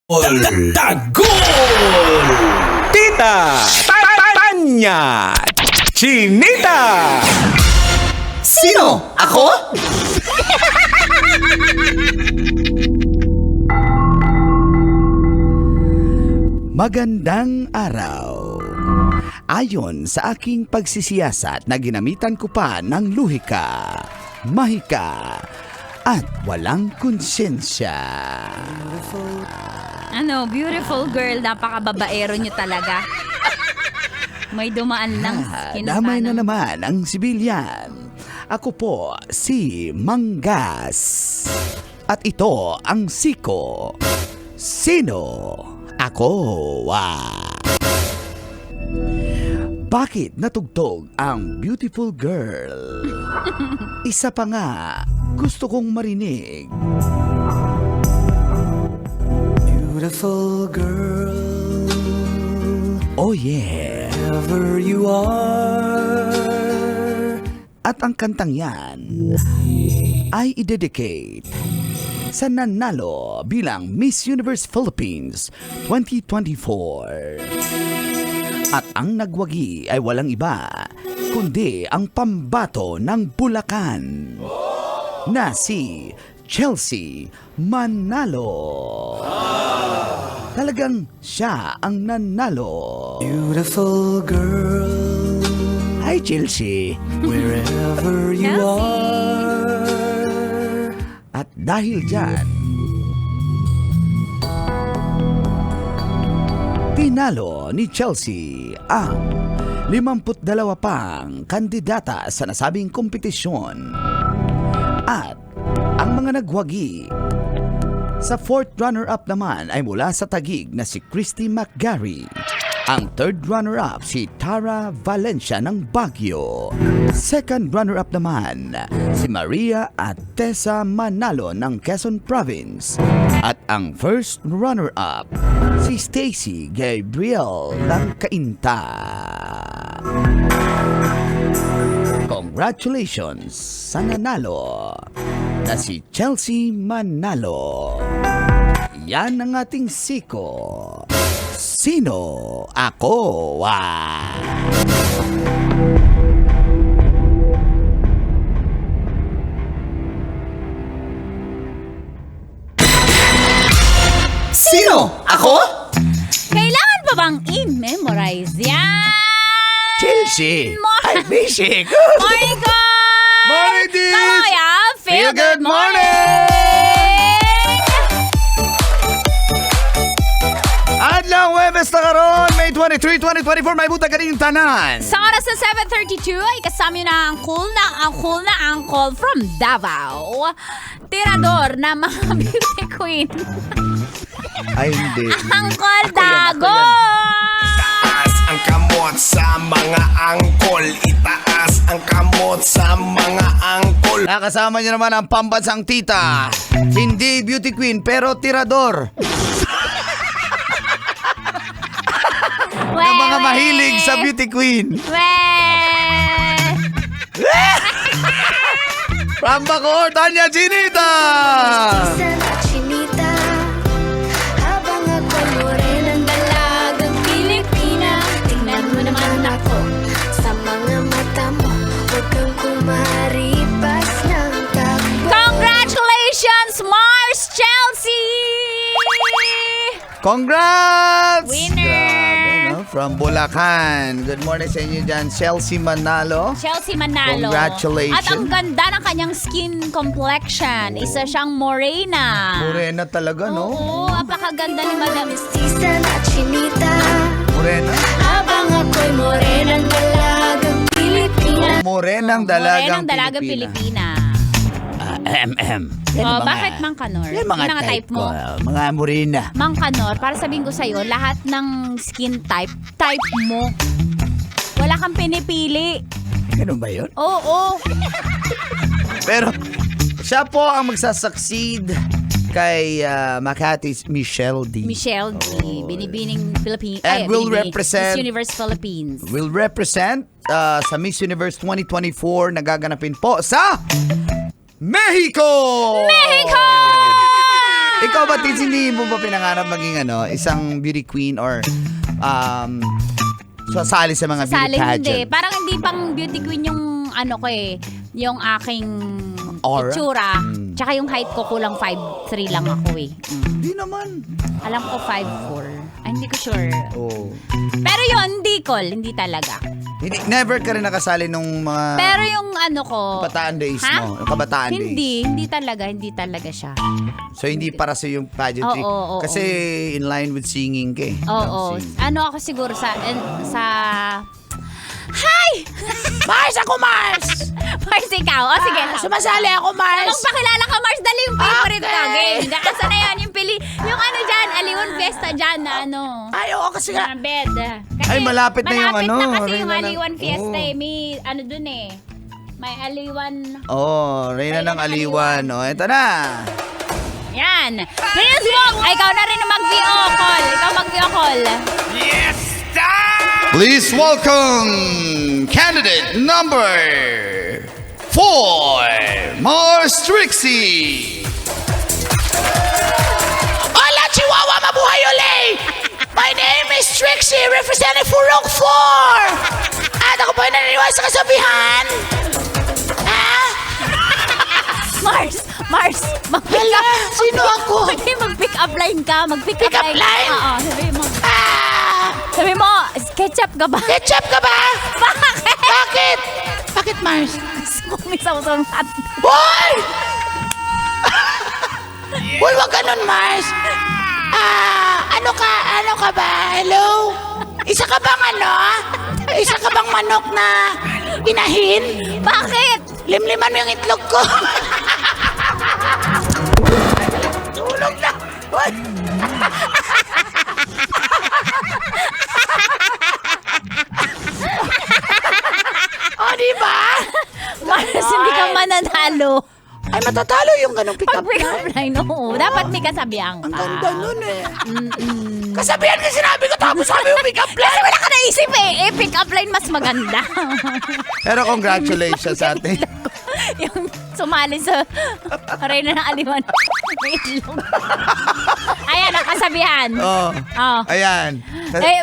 Tagol! Tita! Tanya! Chinita! Sino? Ako? Magandang araw. Ayon sa aking pagsisiyasat na ginamitan ko pa ng luhika, mahika, at walang konsensya. Ano, beautiful girl, napakababaero nyo talaga. May dumaan lang. Damay na naman ang sibilyan. Ako po si Manggas. At ito ang siko. Sino? Ako. Bakit natugtog ang beautiful girl? Isa pa nga, gusto kong marinig. Beautiful girl, Oh yeah. wherever you are. At ang kantang yan ay i-dedicate sa nanalo bilang Miss Universe Philippines 2024. At ang nagwagi ay walang iba kundi ang pambato ng Bulacan na si Chelsea Manalo. Talagang siya ang nanalo. Beautiful girl, Hi Chelsea. wherever you are. At dahil dyan, tinalo ni Chelsea ang 52 pang kandidata sa nasabing kompetisyon. At ang mga nagwagi sa fourth runner-up naman ay mula sa Taguig na si Christy McGarry. Ang third runner-up si Tara Valencia ng Baguio. Second runner-up naman si Maria at Tessa Manalo ng Quezon Province. At ang first runner-up si Stacy Gabriel ng Cainta. Congratulations sa nanalo na si Chelsea Manalo. Yan ang ating siko. Sino? Ako. Sino? Ako? Kailangan pa bang i-memorize yan? Chelsea! I miss you! Morning, guys! Morning, Diz! Kaya, feel good morning! Adlang Webes na karon, May 23, 2024, may buta kaning tanan. Sa oras na 7:32 ay kasama yun na ang cool na uncle from Davao. Tirador na mga beauty queen. Ay, hindi. Uncle Dago! Itaas ang kamot sa mga angkol. Itaas ang kamot sa mga angkol. Nakasama niyo naman ang pambansang tita. Hindi beauty queen, pero tirador. Ng mga mahilig sa beauty queen. From Bacoor, Tanya Chinita! Chinita, habang ako'y morenang dalagang Pilipina. Tingnan mo naman ako sa mga mata mo, huwag kang kumaripas ng takbo. Congratulations, Mars Chelsea! Congrats! Winner! Grabe, no? From Bulacan. Good morning sa inyo dyan, Chelsea Manalo. Chelsea Manalo. Congratulations. At ang ganda ng kanyang skin complexion. Isa siyang morena. Morena talaga, no? Oo, apakaganda ni Madam. Mestiza na Chinita, Morena? habang ako'y morenang dalagang Pilipina. Morenang dalagang Pilipina. MM. Bakit Mang Kanor? Yan mga type mo. Mga morena. Mang Kanor, para sabihin ko sa'yo, lahat ng skin type mo. Wala kang pinipili. Ganun ba yun? Oo. Pero siya po ang magsasucceed kay Makati's Michelle D. Michelle D. Binibining Philippines. And will represent Miss Universe Philippines. Will represent sa Miss Universe 2024 na gaganapin po sa Mexico! Mexico! Ikaw ba, Tits, hindi mo ba pinangarap maging isang beauty queen or sasali sa mga beauty Sali pageant? hindi. Parang hindi pang beauty queen yung yung aking Aura? itsura. Tsaka yung height ko kulang 5'3 lang ako eh. Hindi naman. Alam ko 5'4. Ay, hindi ko sure. Oh. Pero yun, hindi talaga. Never ka rin nakasali nung mga Pero yung ko... kabataan days Ha? mo. Yung kabataan days. Hindi talaga siya. So, hindi para sa yung pageantry. Oo. Kasi in line with singing ka eh. Oo. Dancing. Ako siguro sa... Hi! Mars, ako Mars! Mars, ikaw. O, sige. Sumasali ako, Mars! Magpakilala ka, Mars. Dali yung favorite ko. Okay. Game. Asa na yan? Yung dyan, Aliwan Fiesta dyan na Ay, oo, kasi nga. na bed. Kasi, Ay, malapit na yung Malapit na kasi Reyna yung ng- Aliwan Fiesta Oo. eh. May dun eh. May Aliwan. Reyna ng Aliwan. Eto na. Yan. Please walk. Ay, ikaw na rin ang mag-VO call. Ikaw mag-VO call. Yes, time! Please welcome candidate number 4, Mars Trixie. Hola, Chihuahua! Mabuhay uli! My name is Trixie, representing for Rock 4! At ako po ay naniniwala sa kasabihan. Mars, mag-pick Hala, up. sino ako? Mag-pick up line ka. Mag-pick Pick up line? Oo, sabi mo, ketchup ka ba? Ketchup ka ba? Bakit? Bakit? Bakit, Mars? Kumisaw-saw natin. Boy! Boy, wag ganun, Mars. Ano ka ba? Hello? Isa ka bang Isa ka bang manok na inahin? Bakit? Limliman mo yung itlog ko. Tulog na. Boy! Diba? Mars, hindi ka mananalo. Ay, matatalo yung ganong pick-up Pag-pick up line. line, oo. Dapat may kasabihan ka. Ang ganda nun eh. Kasabihan ka sinabi ko tapos sabi yung pick-up line. Wala ka naisip eh. Pick up line mas maganda. Pero congratulations sa atin. Yung sumali sa Reyna ng Aliwan. May itlog. Ayan, ang kasabihan. Oh. Ayan.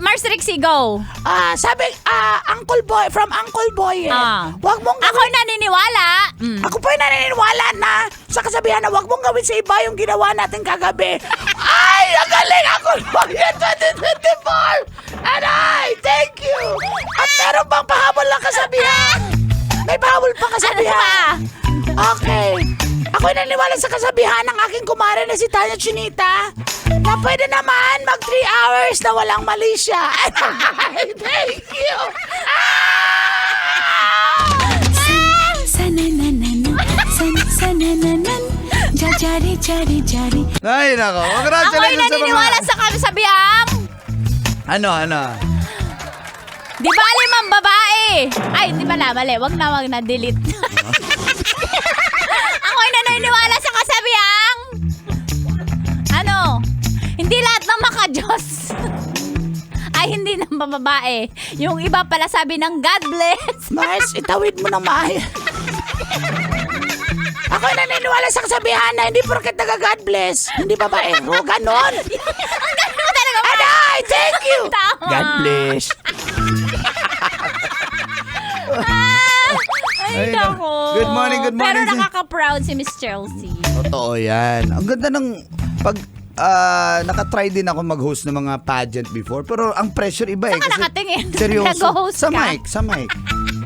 Mars Trixie, go. Sabi, Uncle Boy, from Uncle Boy eh. Wag mong Ako naniniwala. Ako po ay naniniwala na sa kasabihan na wag mong gawin sa iba yung ginawa natin kagabi. Ay, ang galing Uncle Boy 2024! And thank you! At meron bang pahabol ng kasabihan? May pahabol pang kasabihan? Okay. Ako ay naniniwala sa kasabihan ng aking kumare na si Tanya Chinita na pwede naman mag 3 hours na walang mali siya. Thank you! Ay, nako. Ako ay Congratulations sa naniniwala mga... sa kasabihan. Ano? Di ba limang babae? Ay, di pala, mali. Wag na, delete. Ako ay naniniwala sa kasabihan. Hindi lahat ng maka-Diyos. Ay, hindi ng babae. Yung iba pala sabi ng God bless. Mars, itawid mo ng maayos. Ako ay naniniwala sa kasabihan na hindi porket naga-God bless, hindi babaero. Ganon. Ang ganda mo talaga. Aday, thank you. Tama. God bless. Ay, nako. Good morning. Pero nakaka-proud si Miss Chelsea. Totoo yan. Ang ganda ng nakatry din ako mag-host ng mga pageant before. Pero ang pressure iba eh. Saan ka nakatingin? Seryoso. Nag-host Sa ka? mic.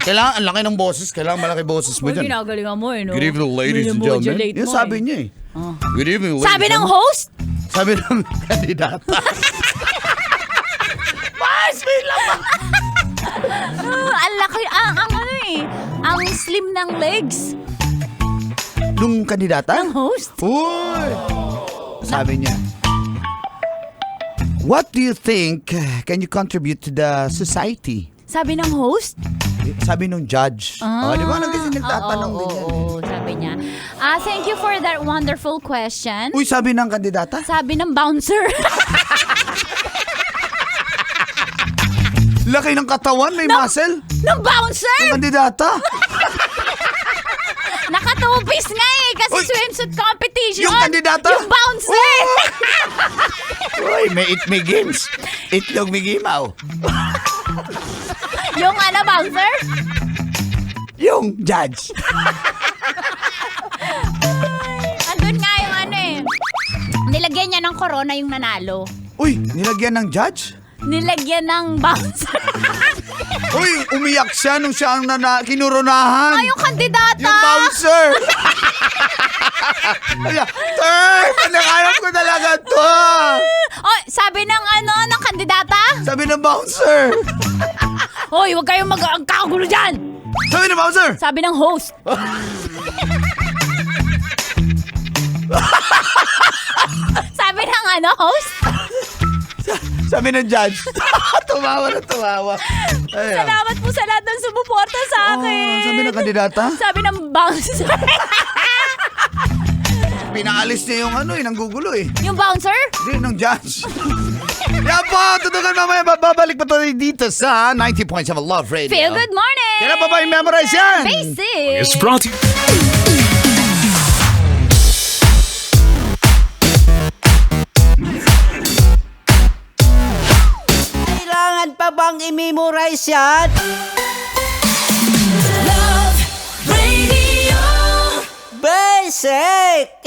Kailangan, ang laki ng boses. Kailangan malaki boses mo dyan. Ginagalingan mo eh, no? Good evening, ladies and gentlemen. Yung sabi niya eh. Good evening, ladies Sabi and ng gentlemen. host? Sabi ng kandidata. Mars, may laman. Ang laki, ang slim ng legs Nung kandidata? ng host. Uy! Sabi niya, what do you think can you contribute to the society? Sabi ng host? Sabi nung judge. Di ba? Kasi nagtatanong din yan. Oo, sabi niya. Thank you for that wonderful question. Uy, sabi ng kandidata? Sabi ng bouncer. Laki ng katawan, may muscle. ng bouncer? Ang kandidata. Nakatupis nga eh, kasi Uy! swimsuit competition competition. Yung kandidata? Yung bouncer. Uy, may games. Itlog may gimaw. Yung bouncer. Yung judge. Andun nga yung nilagyan niya ng corona yung nanalo. Uy, nilagyan ng judge? Nilagyan ng bouncer. Uy, umiyak siya nung siya ang kinuronahan. Yung kandidata. Yung bouncer. Ala, Sir, panakarap ko talaga to. Oh, sabi ng ng kandidata. Sabi ng bouncer. Hoy, huwag kayong magkakagulo dyan. Sabi ng bouncer. Sabi ng host. Sabi ng host. Sabi ng judge. Tumawa na tumawa. Ay, Salamat po sa lahat ng sumuporta sa akin. sabi ng kandidata. Sabi ng bouncer. Pinaalis niya yung nanggugulo eh. Yung bouncer? Hindi, ng judge. Yan po, tutukan mamaya. Babalik pa tayo dito sa 90.7 Love Radio. Feel good morning. Kailan pa ba i-memorize yan? Basic. It's brought to you. Kailangan pa bang i-memorize yan? Love Radio. Basic!